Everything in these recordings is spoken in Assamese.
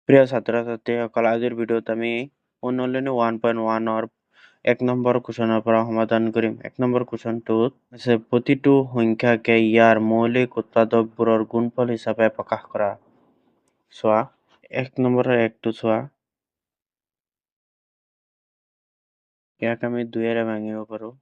প্ৰিয় ছাত্ৰ-ছাত্ৰীসকল, আজিৰ ভিডিঅ'ত আমি অনুশীলনী 1.1 1 নম্বৰ কুৱেশ্যনৰ পৰা সমাধান কৰিম। 1 নম্বৰ কুৱেশ্যনটোত আছে প্ৰতিটো সংখ্যাকে ইয়াৰ মৌলিক উৎপাদকবোৰৰ গুণফল হিচাপে প্ৰকাশ কৰা। চোৱা 1 নম্বৰৰ 1টো চোৱা। ইয়াক আমি 2ৰে ভাঙিব পাৰোঁ।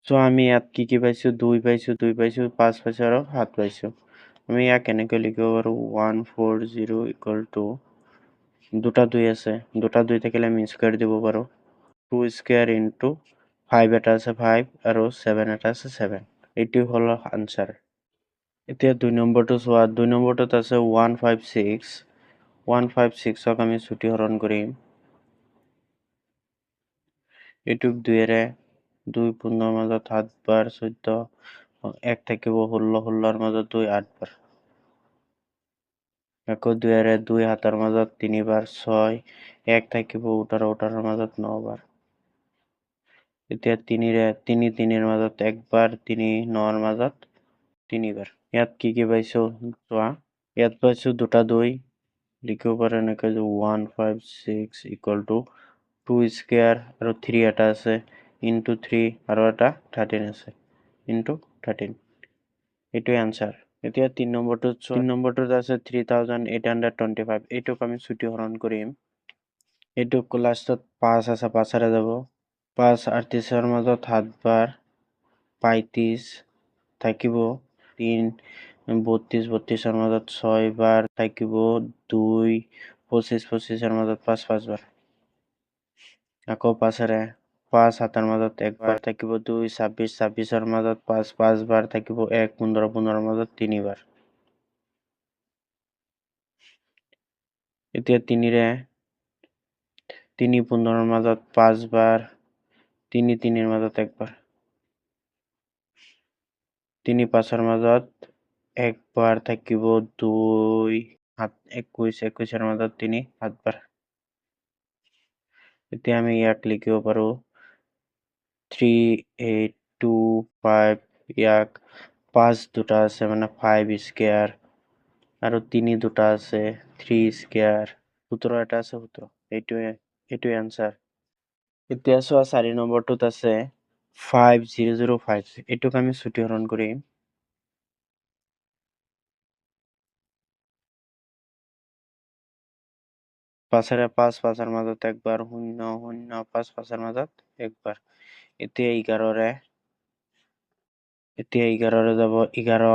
চোৱা আমি ইয়াত কি পাইছোঁ? 2 পাইছোঁ, 2 পাইছোঁ, 5 পাইছোঁ আৰু 7 পাইছোঁ। আমি ইয়াক কেনেকৈ লিখিব পাৰোঁ? 140 ইকুৱেল টু দুটা 2 আছে, দুটা 2 থাকিলে আমি স্কুৱেৰ দিব পাৰোঁ। 2 স্কুৱেৰ ইনটু 5 এটা আছে 5 আৰু 7 এটা আছে 7। এইটো হ'ল আনচাৰ। এতিয়া 2 নম্বৰটো চোৱা। 2 নম্বৰটোত আছে 156। 156ক আমি চুটিহৰণ কৰিম। এইটোক 2ৰে 2 পোন্ধৰ মাজত 7 বাৰ 14, 1 থাকিব 16, 16ৰ মাজত 2 8 বাৰ। আকৌ 2ৰে 2 7ৰ মাজত 3 বাৰ 6, 1 থাকিব 18, 18ৰ মাজত 9 বাৰ। এতিয়া 3ৰে 3 3ৰ মাজত 1 বাৰ, 3 9ৰ মাজত 3 বাৰ। ইয়াত কি পাইছোঁ চোৱা। ইয়াত পাইছোঁ দুটা 2, লিখিব পাৰোঁ এনেকৈ 156 ইকুৱেল টু 2 স্কুৱেৰ আৰু 3 এটা আছে ইনটু 3 আৰু এটা 13 আছে ইনটু 13। এইটোৱে আনচাৰ। এতিয়া 3 নম্বৰটোত চোৱা। 3 নম্বৰটোত আছে 3825। এইটোক আমি চুটিহৰণ কৰিম। এইটোক লাষ্টত 5 আছে, 5ৰে যাব। 5 38ৰ মাজত 7 বাৰ, 35 থাকিব 3, 32 32ৰ মাজত 6 বাৰ থাকিব 2, 25 25ৰ মাজত 5 5 বাৰ। আকৌ 5ৰে 5 7ৰ মাজত 1 বাৰ থাকিব 2, 26 26ৰ মাজত 5 5 বাৰ থাকিব 1, 15 15ৰ মাজত 3 বাৰ। এতিয়া 3ৰে 3 15ৰ মাজত 5 বাৰ, 3 3ৰ মাজত 1 বাৰ। 3 5ৰ মাজত 1 বাৰ থাকিব 2 21 21ৰ মাজত 3 7 বাৰ। এতিয়া আমি ইয়াক লিখিব পাৰোঁ 3825। ইয়াক 5 দুটা আছে মানে 5 স্কুৱেৰ আৰু 3 দুটা আছে 3 স্কুৱেৰ, 17 এটা আছে 17। এইটোৱে আনচাৰ। এতিয়া চোৱা 4 নম্বৰটোত আছে 5005। এইটোক আমি চুটিহৰণ কৰিম। 5ৰে 5 5ৰ মাজত 1 বাৰ, 0 0 5 5ৰ মাজত 1 বাৰ। এতিয়া 11ৰে যাব 11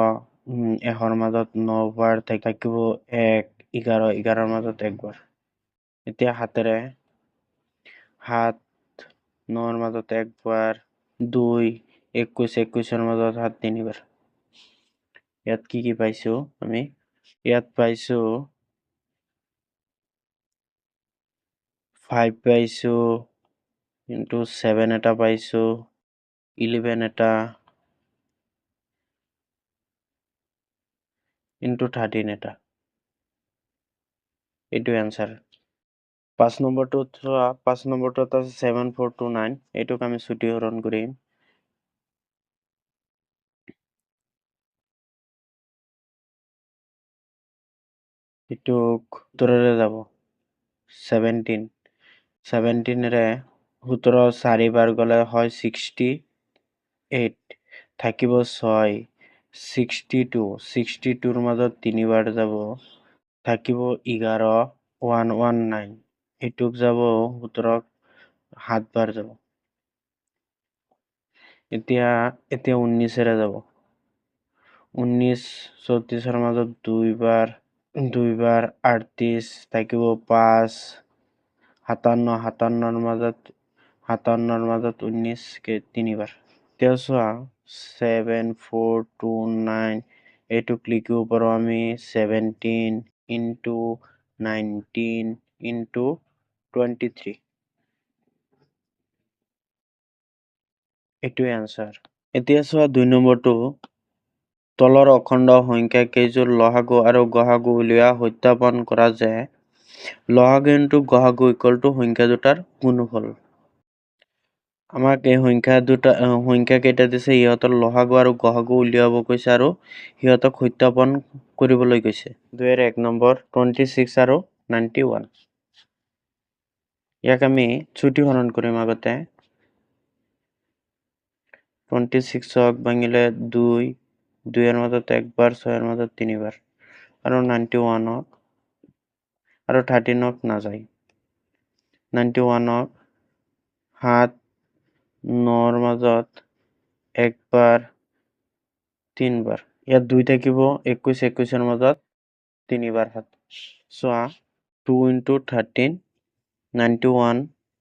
1ৰ মাজত 9 বাৰ থাকিব 1, 11 11ৰ মাজত 1 বাৰ। এতিয়া 7ৰে 7 9ৰ মাজত 1 বাৰ, 2 21 21ৰ মাজত 7 3 বাৰ। ইয়াত কি পাইছোঁ আমি? ইয়াত পাইছোঁ 5 পাইছোঁ ইনটু 7 এটা পাইছোঁ, 11 এটা ইনটু 13 এটা। এইটোৱে আনচাৰ। 5 নম্বৰটোত চোৱা। 5 নম্বৰটোত আছে 7429। এইটোক আমি চুটিহৰণ কৰিম। এইটোক 17ৰে যাব 17। 17ৰে 17 4 বাৰ গ'লে হয় 68, থাকিব 6, 62 62ৰ মাজত 3 বাৰ যাব থাকিব 11 119। এইটোক যাব 17ক 7 বাৰ যাব। এতিয়া 19ৰে যাব 19 34ৰ মাজত 2 বাৰ 38 থাকিব 5, 57 57ৰ মাজত 19 3 বাৰ। এতিয়া চোৱা 7429। এইটোক লিখিব পাৰোঁ আমি 17 ইনটু 19 ইনটু 23। এইটোৱে আনচাৰ। এতিয়া চোৱা 2 নম্বৰটো। তলৰ অখণ্ড সংখ্যা কেইযোৰ লসাগু আৰু গসাগু উলিওৱা সত্যাপন কৰা যে লসাগু ইনটু গসাগু ইকুৱেল টু সংখ্যা দুটাৰ গুণফল। আমাক এই সংখ্যা কেইটা দিছে, ইহঁতৰ লসাগু আৰু গসাগু উলিয়াব কৈছে আৰু সিহঁতক সত্যাপন কৰিবলৈ কৈছে। 2-1 নম্বৰ 26 আৰু 91। ইয়াক আমি চুটিহৰণ কৰিম আগতে। 26ক ভাঙিলে 2, 2ৰ মাজত একবাৰ, 6ৰ মাজত 3বাৰ, আৰু 91ক আৰু 13ক নাযায়। 91ক 7, 9ৰ মাজত একবাৰ, 3বাৰ, ইয়াত 2 থাকিব, 21, 21ৰ মাজত 3বাৰ 7। চোৱা 2 into 13, 91,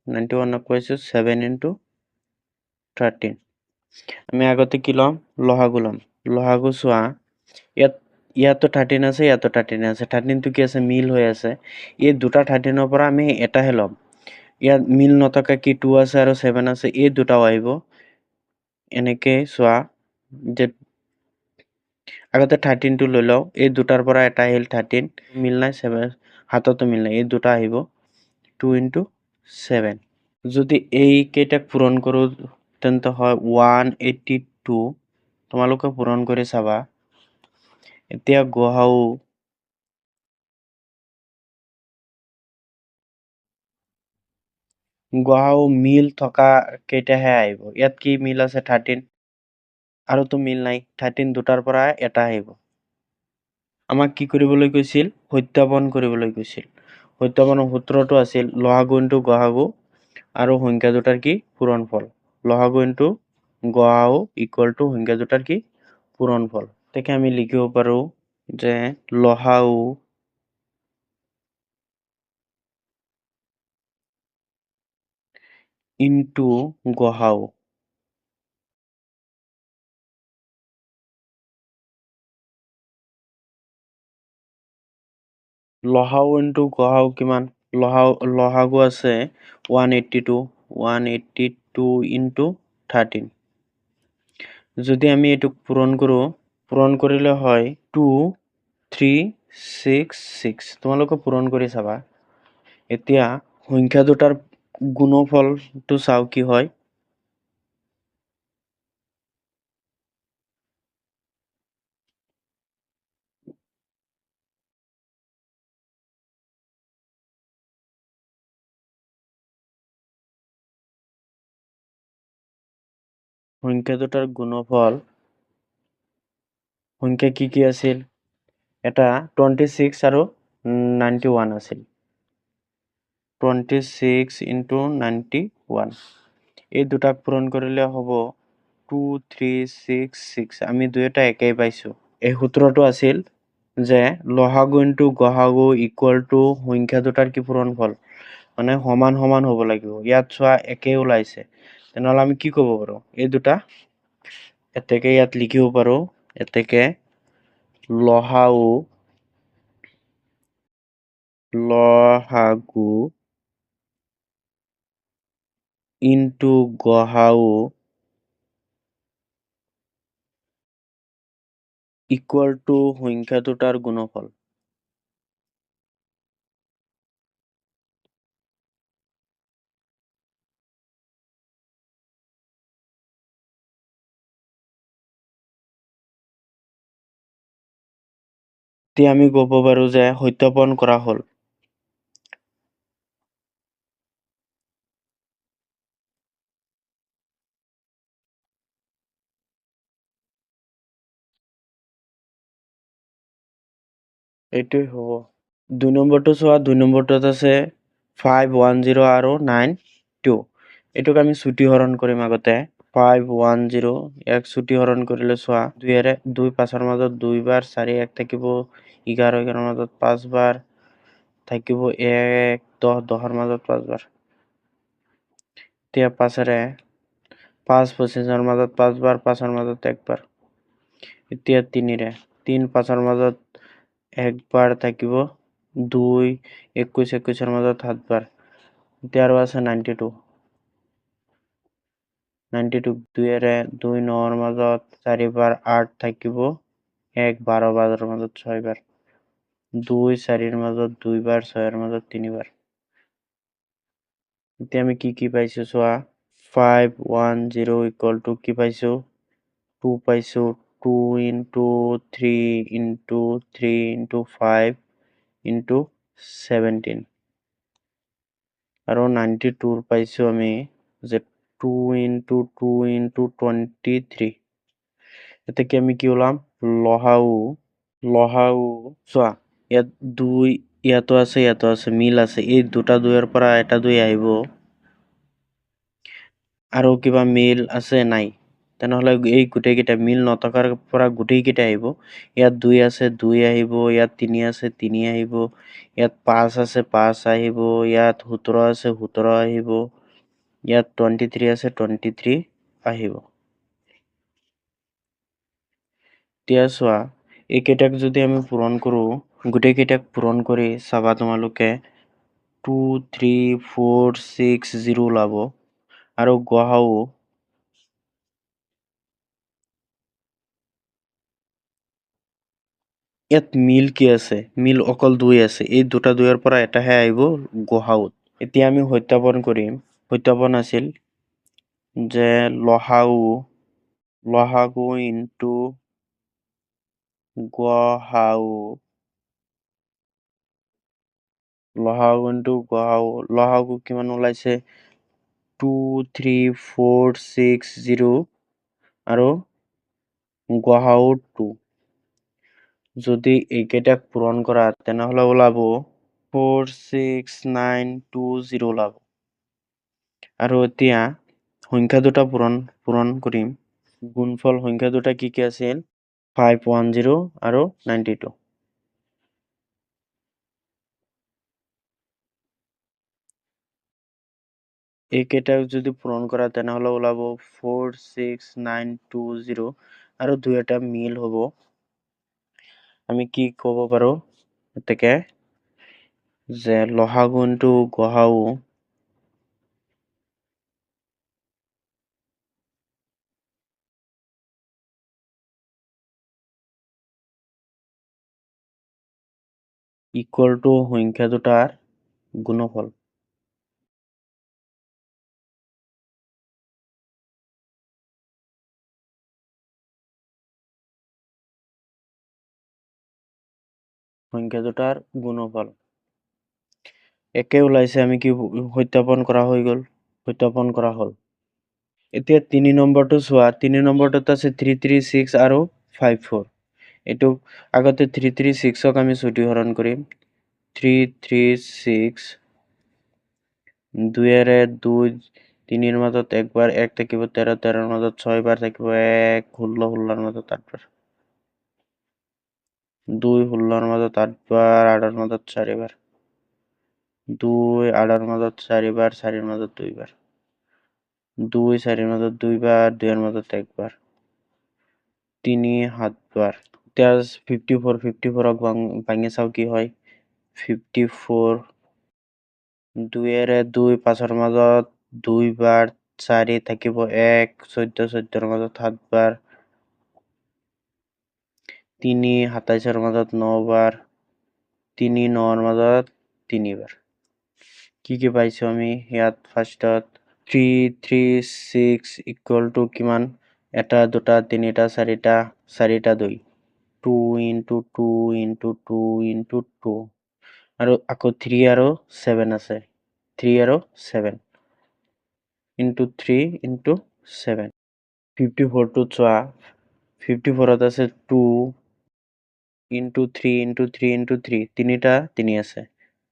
91ক কৈছো 7 into 13। আমি আগতে কি ল'ম? লসাগু ল'ম। লসাগু চোৱা, ইয়াতো 13 আছে, ইয়াতো 13 আছে, 13টো কি আছে? মিল হৈ আছে। এই দুটা 13ৰ পৰা আমি এটাহে ল'ম। ইয়াত মিল নথকা কি 2 আছে আৰু 7 আছে, এই দুটাও আহিব। এনেকে চোৱা যে আগতে 13টো লৈ লওঁ, এই দুটাৰ পৰা এটা আহিল 13, মিল নাই, 7 হাততো মিল নাই, এই দুটা আহিব 2 into 7। যদি এই কেইটাক পূৰণ কৰোঁ তেন্তে হয় 182। তোমালোকে পূৰণ কৰি চাবা। এতিয়া গসাউ মিল থকা কেইটাহে আহিব। ইয়াত কি মিল আছে? 13, আৰুতো মিল নাই, 13 দুটাৰ পৰা এটা আহিব। আমাক কি কৰিবলৈ কৈছিল? সত্যাপন কৰিবলৈ কৈছিল। সত্যাপনৰ সূত্ৰটো আছিল লসাগু ইনটু গসাগু আৰু সংখ্যা দুটাৰ কি? পূৰণফল। লসাগু ইনটু গসাগু ইকুৱেল টু সংখ্যা দুটাৰ কি? পূৰণফল। তেতিয়া আমি লিখিব পাৰো যে লসাগু ইনটু গসাগু লসাগু ইনটু গসাগু কিমান? লসাগু আছে 182, 182 ইনটু 13। যদি আমি এইটোক পূৰণ কৰোঁ, পূৰণ কৰিলে হয় 2366। তোমালোকে পূৰণ কৰি চাবা। এতিয়া সংখ্যা দুটাৰ গুণফলটো চাওঁ কি হয়। সংখ্যা দুটাৰ গুণফল সংখ্যা কি কি আছিল? এটা 26 আৰু 91 আছিল। 26 into 91, এই দুটাক পূৰণ কৰিলে হ'ব 2366। আমি দুয়োটা একেই পাইছো। এই সূত্ৰটো আছিল যে লসাগু ইনটু গসাগু ইকুৱেল টু সংখ্যা দুটাৰ কি? পূৰণফল, মানে সমান সমান হ'ব লাগিব। ইয়াত চোৱা একেই ওলাইছে, তেনেহ'লে আমি কি ক'ব পাৰো? এই দুটা এতেকে ইয়াত লিখিব পাৰো, এতেকে লসাগু ইনটু গসাগু ইকুৱেল টু সংখ্যা দুটাৰ গুণফল। এতিয়া আমি ক'ব পাৰো যে সত্যাপন কৰা হ'ল। এইটোৱে হ'ব। 2 নম্বৰটো চোৱা, 2 নম্বৰটোত আছে 510 আৰু 92। এইটোক আমি চুটিহৰণ কৰিম আগতে। 510 ইয়াক চুটিহৰণ কৰিলে চোৱা 2ৰে 2 5ৰ মাজত 2বাৰ, 4 1 থাকিব, 11 11ৰ মাজত 5বাৰ থাকিব, 1 10 10ৰ মাজত 5বাৰ। এতিয়া 5ৰে 5 25ৰ মাজত 5বাৰ, 5ৰ মাজত 1বাৰ। এতিয়া 3ৰে 3 5ৰ মাজত একবাৰ থাকিব, 2 21 21ৰ মাজত 7বাৰ। এতিয়া আৰু আছে 92। 2ৰে 2 9ৰ মাজত 4বাৰ, 8 থাকিব, 1 12 12 মাজত 6 বাৰ 2 4 মাজত 2 বাৰ 6 মাজত 3 বাৰ এতিয়া আমি কি পাইছো চোৱা 5 1 0 ইকুয়াল টু কি পাইছো 2 পাইছো 2 into 3 into 3 into 5 into 17 আৰু 92 পাইছো আমি যে 2 into 2 into 23 এতে কি আমি কি ওলাম লহাউ চোৱা ইয়াত 2 ইয়াতো আছে মিল আছে এই দুটা দুইৰ পৰা এটা 2 আহিব আৰু কিবা মিল আছে নাই তেনেহলে এই গোটেইকেইটা মিল নথকাৰ পৰা গোটেইকেইটা আহিব ইয়াত 2 আছে 2 আহিব ইয়াত 3 আছে 3 আহিব ইয়াত 5 আছে 5 আহিব ইয়াত 17 আছে 17 আহিব ইয়াত 23 আছে 23 আহিব এতিয়া চোৱা এইকেইটাক যদি আমি পূৰণ কৰো গোটেইকেইটাক পূৰণ কৰি চাবা তোমালোকে 2 3 4 6 0 ওলাব আৰু গহাও ইয়াত মিল কি আছে মিল অকল 2 আছে এই দুটা দুইৰ পৰা এটাহে আহিব গহাউত এতিয়া আমি সত্যাপন কৰিম সত্যাপন আছিল যে লহাগু ইনটু গহাউ লহাগু কিমান ওলাইছে 2 3 4 6 0 আৰু গহাউ 2 যদি এইকেইটাক পূৰণ কৰা তেনেহলে ওলাব 4 6 9 2 0 ওলাব আৰু এতিয়া সংখ্যা দুটা পূৰণ কৰিম গুণফল সংখ্যা দুটা কি আছিল 510 আৰু 92 এইকেইটাক যদি পূৰণ কৰা তেনেহলে ওলাব 46920 আৰু দুইটা মিল হ'ব আমি কি ক'ব পাৰো এতেকে যে লহাগু ইনটু গহাউ ইকুয়াল টু সংখ্যা দুটাৰ গুণফল সংখ্যা দুটাৰ গুণফল একে ওলাইছে আমি কি সত্যাপন কৰা হৈ গ'ল সত্যাপন কৰা হ'ল এতিয়া 3 নম্বৰটো চোৱা 3 নম্বৰটোত আছে 336 আৰু 54 এটো আগতে 336ক আমি চুটিহৰণ কৰিম 336 2 2 3 মাজত একবাৰ 1 থাকিব 13 13 মাজত 6 বাৰ থাকিব 1 16 16 মাজত 8 বাৰ 2 16 মাজত 8 বাৰ 8 মাজত 4 বাৰ 2 8 মাজত 4 বাৰ 4 মাজত 2 বাৰ 2 4 মাজত 2 বাৰ 2 মাজত 1 বাৰ 3 7 বাৰ এতিয়া 54ক ভাঙি চাও কি হয় 54 2 2 5 মাজত 2 বাৰ 4 থাকিব 1 14 14 মাজত 7 বাৰ 3 27 মাজত 9 বাৰ 3 9 মাজত 3 বাৰ কি পাইছো আমি ইয়াত ফাৰ্ষ্টত 3 3 6 ইকুয়াল টু কিমান এটা দুটা তিনিটা চাৰিটা 2 2 into 2 into 2 into 2 আৰু আকৌ 3 আৰু 7 আছে 3 আৰু 7 into 3 into 7 54 টো চোৱা 54 ত আছে 2 into 3 into 3 into 3 তিনিটা 3 আছে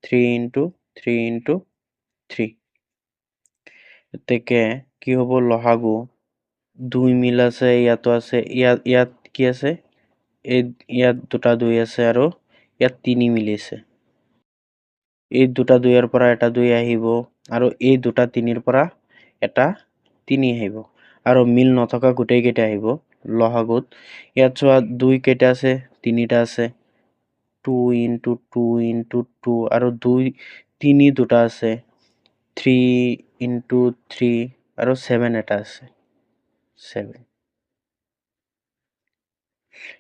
3 into 3 into 3 এতেকে কি হ'ব লহাগু 2 মিল আছে ইয়াতো আছে ইয়াত কি আছে ইয়াত দুটা 2 আছে আৰু ইয়াত 3 মিলিছে এই দুটা 2ৰ পৰা এটা 2 আহিব আৰু এই দুটা 3ৰ পৰা এটা 3 আহিব আৰু মিল নথকা গোটেই কেইটা আহিব লহাগুত ইয়াত চোৱা 2 কেইটা আছে 3টা আছে 2 into 2 into 2 আৰু 3 দুটা আছে 3 into 3 আৰু 7 এটা আছে 7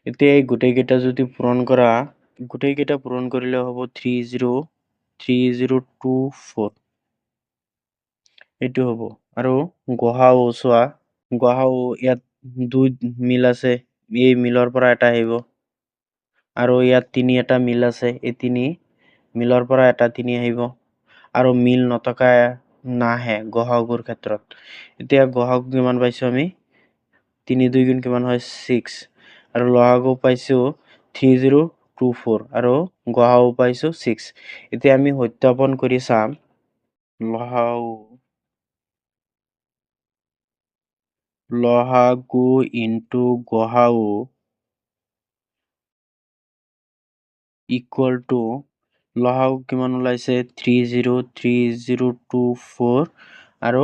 এতিয়া এই গোটেইকেইটা যদি পূৰণ কৰা, গোটেইকেইটা পূৰণ কৰিলে হ'ব 303024, এইটো হ'ব। আৰু গসাউ চোৱা, গসাউ ইয়াত 2 মিল আছে, এই মিলৰ পৰা এটা আহিব। আৰু ইয়াত 3 এটা মিল আছে, এই 3 মিলৰ পৰা এটা 3 আহিব। আৰু মিল নথকা নাহে গসাগুৰ ক্ষেত্ৰত। এতিয়া গসাগু কিমান পাইছোঁ আমি? 3 2 গুণ কিমান হয়? 6। আৰু লসাগু পাইছোঁ 3024 আৰু গসাগু পাইছোঁ 6। এতিয়া আমি সত্যাপন কৰি চাম। লসাগু ইনটু গসাগু ইকুৱেল টু লসাগু কিমান ওলাইছে? 303024 আৰু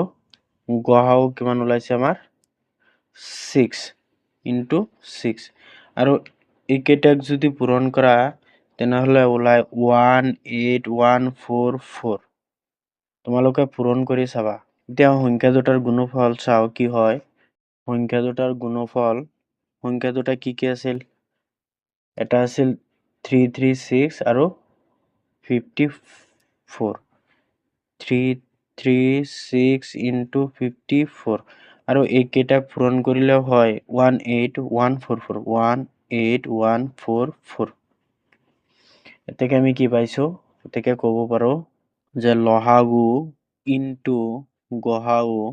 গসাগু কিমান ওলাইছে আমাৰ? 6 ইনটু 6। আৰু এইকেইটাক যদি পূৰণ কৰা তেনেহ'লে ওলাই 18144। তোমালোকে পূৰণ কৰি চাবা। এতিয়া সংখ্যা দুটাৰ গুণফল চাওঁ কি হয়। সংখ্যা দুটাৰ গুণফল, সংখ্যা দুটা কি কি আছিল? এটা আছিল 336 আৰু 54। 336 ইনটু 54 আৰু এইকেইটাক পূৰণ কৰিলে হয় 18144, 18144। এতেকে আমি কি পাইছোঁ? এতেকে ক'ব পাৰোঁ যে লসাগু ইনটু গসাগু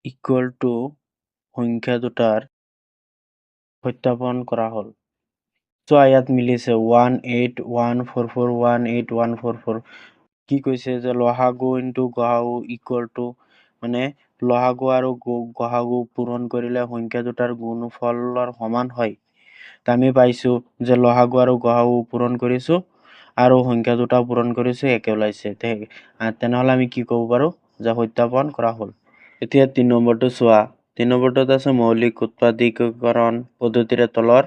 ইকুৱেল টু সংখ্যা দুটাৰ সত্যাপন কৰা হ'ল। চোৱা ইয়াত মিলিছে 18144, 18144। কি কৈছে যে লসাগু ইনটু গসাগু ইকুৱেল টু, মানে লসাগু আৰু গসাগু পূৰণ কৰিলে সংখ্যা দুটাৰ গুণফলৰ সমান হয়। আমি পাইছোঁ যে লসাগু আৰু গসাগু পূৰণ কৰিছোঁ আৰু সংখ্যা দুটা পূৰণ কৰিছোঁ, একে ওলাইছে। তেনেহ'লে আমি কি ক'ব পাৰোঁ? যে সত্যাপন কৰা হ'ল। এতিয়া 3 নম্বৰটো চোৱা। 3 নম্বৰটোত আছে মৌলিক উৎপাদকীকৰণ পদ্ধতিৰে তলৰ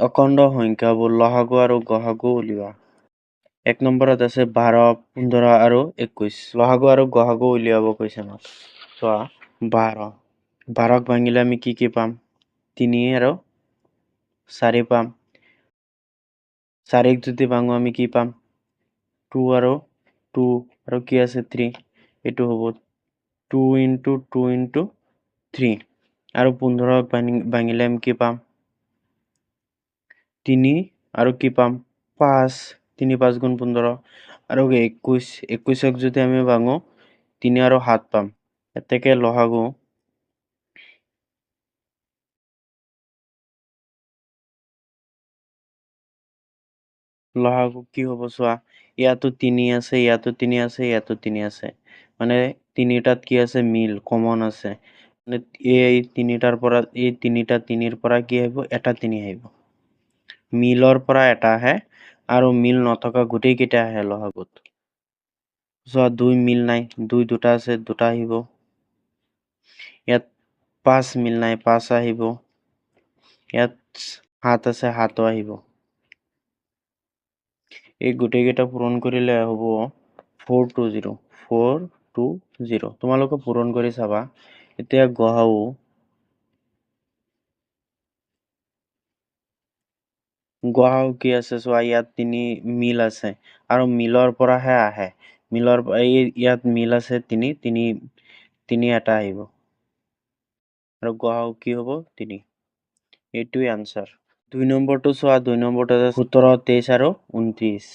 অখণ্ড সংখ্যাবোৰ লসাগু আৰু গসাগু উলিওৱা। 1 নম্বৰত আছে 12, 15 আৰু 21। লসাগু আৰু গসাগু উলিয়াব কৈছে আমাক। চোৱা 12, 12ক ভাঙিলে আমি কি কি পাম? 3 আৰু 4 পাম। 4ক যদি ভাঙো আমি কি পাম? 2 আৰু 2 আৰু কি আছে? 3। এইটো হ'ব 2 ইনটু 2 ইনটু 3। আৰু 15ক ভাঙিলে আমি কি পাম? 3 আৰু কি পাম? 5। 3 5 গুণ 15 আৰু 21। 21ক যদি আমি ভাঙো 3 আৰু 7 পাম। এতেকে লসাগু কি হ'ব চোৱা। ইয়াতো 3 আছে, ইয়াতো 3 আছে, ইয়াতো 3 আছে। মানে তিনিটাত কি আছে? মিল কমন আছে। মানে এই তিনিটাৰ পৰা, এই তিনিটা 3ৰ পৰা কি আহিব? এটা 3 আহিব। মিলৰ পৰা এটা আহে আৰু মিল নথকা গোটেইকেইটা আহে লসাগুত। চোৱা 2 মিল নাই, 2 দুটা আছে, 2টা আহিব। ইয়াত 5 মিল নাই, 5 আহিব। ইয়াত 7 আছে, 7ও আহিব। এই গোটেইকেইটা পূৰণ কৰিলে হ'ব 420, 420। তোমালোকে পূৰণ কৰি চাবা। এতিয়া গসাগু কি আছে চোৱা, ইয়াত 3 মিল আছে আৰু মিলৰ পৰাহে আহে। মিলৰ ইয়াত মিল আছে 3, 3 এটা আহিব। আৰু গসাগু কি হ'ব? 3। এইটোৱে আনসাৰ। 2 নম্বৰটো চোৱা। 2 নম্বৰটো 17, 23 আৰু 29।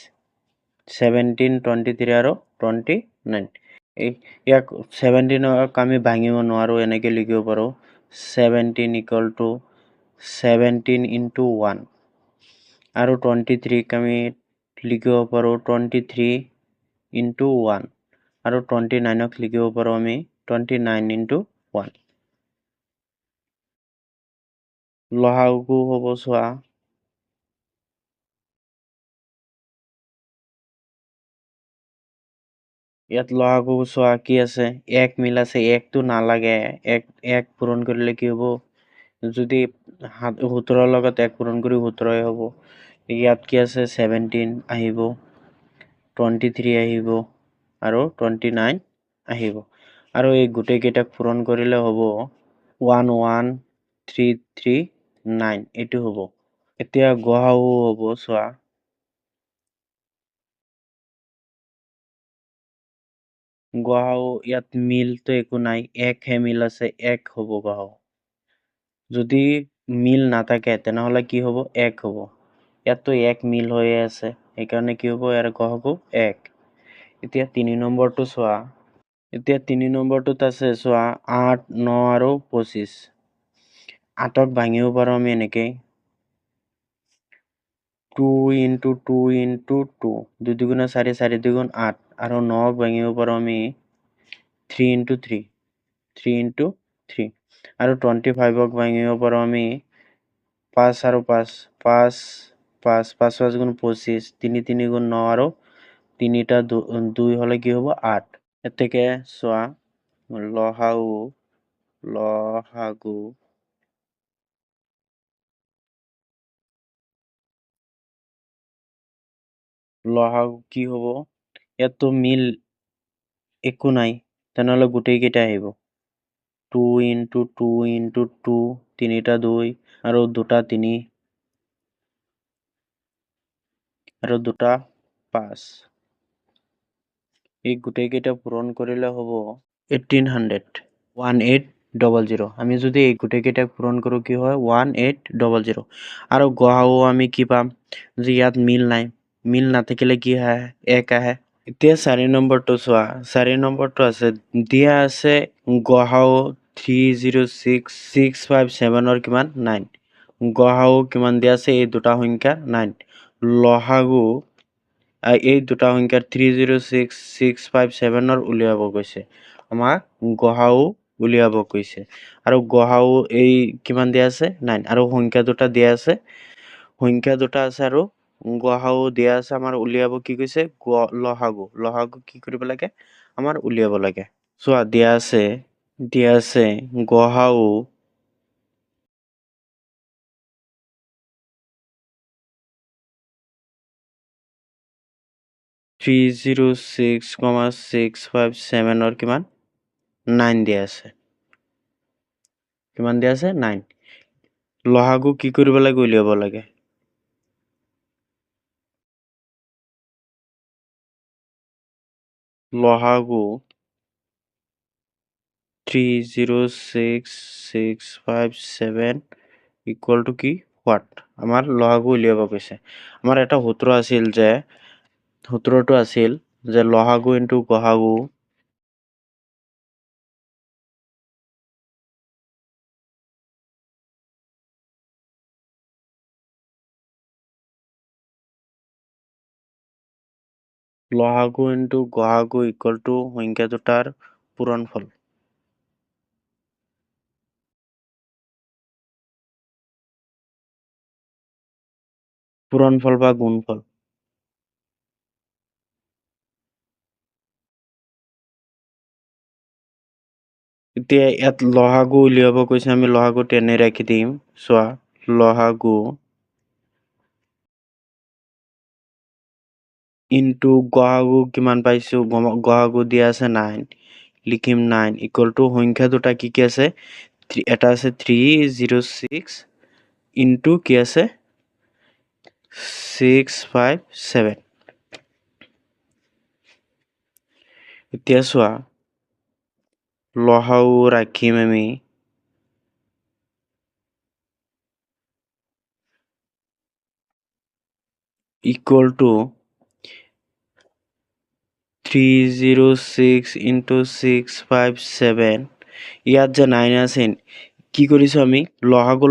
17, 23 আৰু 29। ইয়াক 17ক আমি ভাঙিব নোৱাৰোঁ, এনেকৈ লিখিব পাৰোঁ 17 ইকুৱেল টু 17 ইনটু 1। আৰু 23ক আমি লিখিব পাৰোঁ 23 ইনটু 1। আৰু 29ক লিখিব পাৰোঁ আমি 29 ইনটু 1। লসাগু হ'ব চোৱা। ইয়াত লসাগু চোৱা কি আছে? 1 মিল আছে, 1টো নালাগে। 1 পূৰণ কৰিলে কি হ'ব? যদি 17ৰ লগত 1 পূৰণ কৰি 17 হ'ব। ইয়াত কি আছে? 17 আহিব, 23 আহিব আৰু 29 আহিব। আৰু এই গোটেইকেইটাক পূৰণ কৰিলে হ'ব 11339 এইটো হ'ব। এতিয়া গ সা উ হ'ব চোৱা। গ সা উ ইয়াত মিলটো একো নাই, একহে মিল আছে, এক হ'ব গ সা উ। যদি মিল নাথাকে তেনেহ'লে কি হ'ব? এক হ'ব। ইয়াততো এক মিল হৈয়ে আছে, সেইকাৰণে কি হ'ব? ইয়াৰ গ সা উ 1। এতিয়া 3 নম্বৰটো চোৱা। এতিয়া 3 নম্বৰটোত আছে চোৱা 8, 9 আৰু 25। 8ক ভাঙিব পাৰোঁ আমি এনেকেই 2 into 2 into 2, 2 দুগুণে 4, 4 দুগুণ 8, আৰু 9ক ভাঙিব পাৰোঁ আমি 3 into 3, 3 into 3, আৰু 25ক ভাঙিব পাৰোঁ আমি 5 আৰু 5, 5, 5, 5, 5 গুণ 25, 3, 3 গুণ 9, আৰু 3টা 2 হ'লে কি হ'ব? 8। এতেকে চোৱা ল সা উ কি হ'ব? ইয়াততো মিল একো নাই, তেনেহ'লে গোটেইকেইটা আহিব 2 into 2 into 2, 3টা 2, আৰু 2টা 3, আৰু 2টা 5। এই গোটেইকেইটা পূৰণ কৰিলে হ'ব 1800, 1800। আমি যদি এই গোটেইকেইটাক পূৰণ কৰোঁ কি হয়? 1800। আৰু গ সা উ আমি কি পাম? যে ইয়াত মিল নাই, মিল নাথাকিলে কি আহে? এক আহে। এতিয়া 4 নম্বৰটো চোৱা। 4 নম্বৰটো আছে, দিয়া আছে গ সা উ 306657 কিমান? 9। গ সা উ কিমান দিয়া আছে? এই দুটা সংখ্যা 9। ল সা গু এই দুটা সংখ্যা 306657 উলিয়াব কৈছে। আমাক গ সা উ উলিয়াব কৈছে। আৰু গ সা উ এই কিমান দিয়া আছে? 9। আৰু সংখ্যা দুটা দিয়া আছে, আৰু গ সা উ দিয়া আছে। আমাৰ উলিয়াব কি কৈছে? ল সা গু কি কৰিব লাগে? আমাৰ উলিয়াব লাগে। চোৱা দিয়া আছে গ সা উ 306657 কিমান? 9 দিয়া আছে। কিমান দিয়া আছে? 9। ল সা গু কি কৰিব লাগে? উলিয়াব লাগে। ল সা গু 306657 ইকুৱেল টু কি? হোৱাট? আমাৰ ল সা গু উলিয়াব কৈছে। আমাৰ এটা সূত্ৰটো আছিল যে ল সা গু ইনটু গ সা গু ল সা গু ইনটু গ সা গু ইকুৱেল টু সংখ্যা দুটাৰ পূৰণফল। পূৰণফল বা গুণফল। এতিয়া ইয়াত ল সা গু উলিয়াব কৈছে, আমি ল সা গু তেনে ৰাখি দিম। চোৱা ল সা গু ইনটু গ সা গু কিমান পাইছো? গ সা গু দিয়া আছে 9, লিখিম 9 ইকুৱেল টু সংখ্যা দুটা কি কি আছে? এটা আছে 306 ইনটু কি আছে? 657। এতিয়া চোৱা ল সা উ ৰাখিম আমি ইকুৱেল টু 306 ইনটু 657। ইয়াত যে 9 আছে, কি কৰিছো আমি? ল সা গুৰ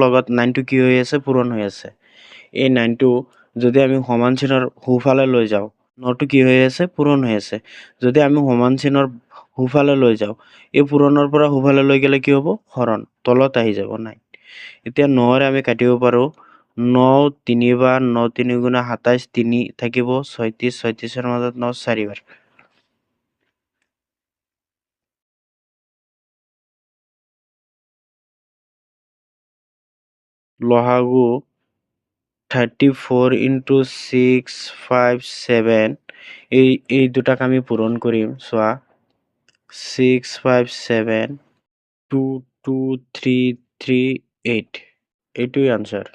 লগত 9টো কি হৈ আছে? পূৰণ হৈ আছে। এই 9টো যদি আমি সমান চিনৰ সোঁফালে লৈ যাওঁ, 9টো কি হৈ আছে? পূৰণ হৈ আছে। যদি আমি সমান চিনৰ সোঁফালে লৈ যাওঁ, এই পূৰণৰ পৰা সোঁফালে লৈ গ'লে কি হ'ব? হৰণ, তলত আহি যাব 9। এতিয়া 9ৰে আমি কাটিব পাৰোঁ 9 তিনিবাৰ, 9 তিনি গুণে 27, 3 থাকিব 36, 36ৰ মাজত 9 4বাৰ। ল সা গু 34 ইনটু 657, এই দুটাক আমি পূৰণ কৰিম। চোৱা 657222338 এইটোৱে আনসাৰ।